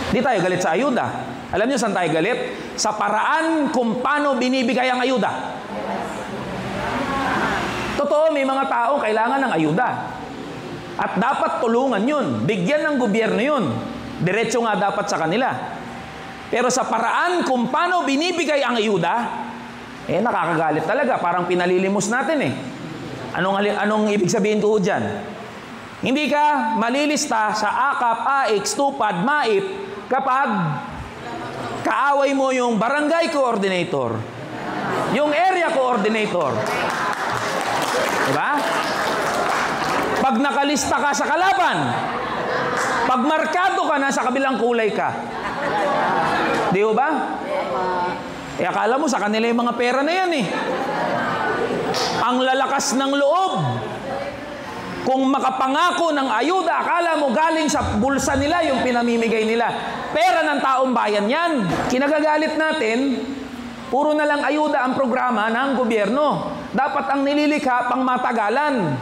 Di tayo galit sa ayuda. Alam niyo saan tayo galit? Sa paraan kung paano binibigay ang ayuda. Totoo, may mga tao kailangan ng ayuda. At dapat tulungan yun. Bigyan ng gobyerno yun. Diretso nga dapat sa kanila. Pero sa paraan kung paano binibigay ang ayuda, nakakagalit talaga. Parang pinalilimos natin eh. Anong ibig sabihin ko dyan? Hindi ka malilista sa AKAP, AIX, TUPAD, MAIP kapag kaaway mo yung barangay coordinator, yung area coordinator. Diba? Pag nakalista ka sa kalaban, pag markado ka na sa kabilang kulay ka. Di ba? Akala mo sa kanila yung mga pera na yan eh. Ang lalakas ng loob. Kung makapangako ng ayuda, akala mo galing sa bulsa nila yung pinamimigay nila. Pera ng taong bayan yan. Kinagagalit natin, puro na lang ayuda ang programa ng gobyerno. Dapat ang nililikha pang matagalan.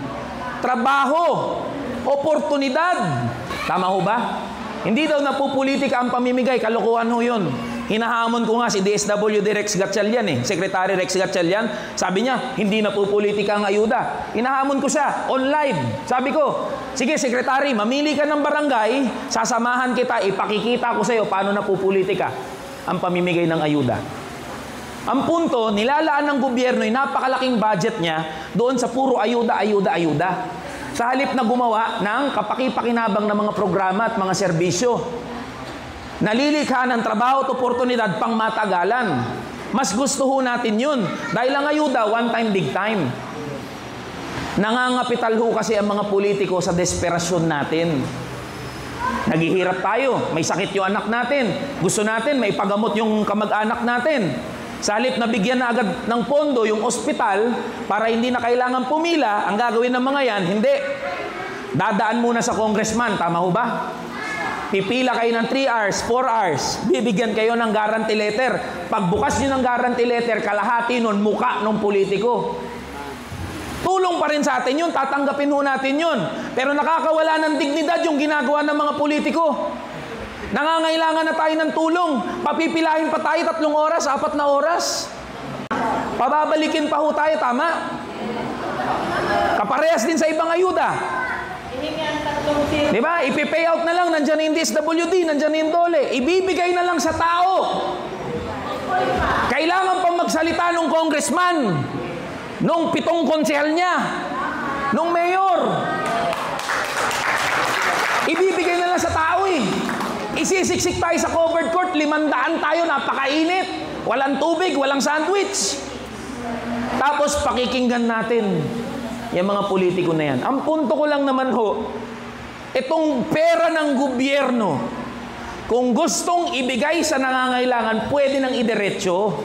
Trabaho. Oportunidad. Tama ho ba? Hindi daw napupolitika ang pamimigay. Kalokohan ho yun. Hinahamon ko nga si DSWD Rex Gatchalian eh. Secretary Rex Gatchalian. Sabi niya, hindi napupolitika ang ayuda. Hinahamon ko siya, online. Sabi ko, sige Secretary, mamili ka ng barangay, sasamahan kita, ipakikita ko sa iyo paano napupolitika ang pamimigay ng ayuda. Ang punto, nilalaan ng gobyerno yung napakalaking budget niya doon sa puro ayuda, ayuda, ayuda. Sa halip na gumawa ng kapaki-pakinabang na mga programa at mga serbisyo. Nalilikha ng trabaho at oportunidad pang matagalan. Mas gusto ho natin yun. Dahil ang ayuda, one time, big time. Nangangapital ho kasi ang mga politiko sa desperasyon natin. Naghihirap tayo. May sakit yung anak natin. Gusto natin, may pagamot yung kamag-anak natin. Sa halip na bigyan na agad ng pondo yung ospital para hindi na kailangan pumila, ang gagawin ng mga yan, hindi. Dadaan muna sa congressman. Tama ho ba? Pipila kayo ng 3 hours, 4 hours. Bibigyan kayo ng guarantee letter. Pagbukas nyo ng guarantee letter, kalahati nun, muka ng politiko. Tulong pa rin sa atin yun. Tatanggapin ho natin yun. Pero nakakawala ng dignidad yung ginagawa ng mga politiko. Nangangailangan na tayo ng tulong. Papipilahin pa tayo 3 oras, 4 na oras. Pababalikin pa ho tayo, tama? Kaparehas din sa ibang ayuda. Diba? Ipi-pay out na lang, nandyan yung DSWD, nandyan yung DOLE. Ibibigay na lang sa tao. Kailangan pang magsalita ng congressman, nung 7 konsehal niya, nung mayor. Ibibigay na lang sa tao eh. Isisiksik tayo sa covered court, 500 tayo, napakainit. Walang tubig, walang sandwich. Tapos pakikinggan natin yung mga politiko na yan. Ang punto ko lang naman ho, itong pera ng gobyerno, kung gustong ibigay sa nangangailangan, pwede nang idiretso.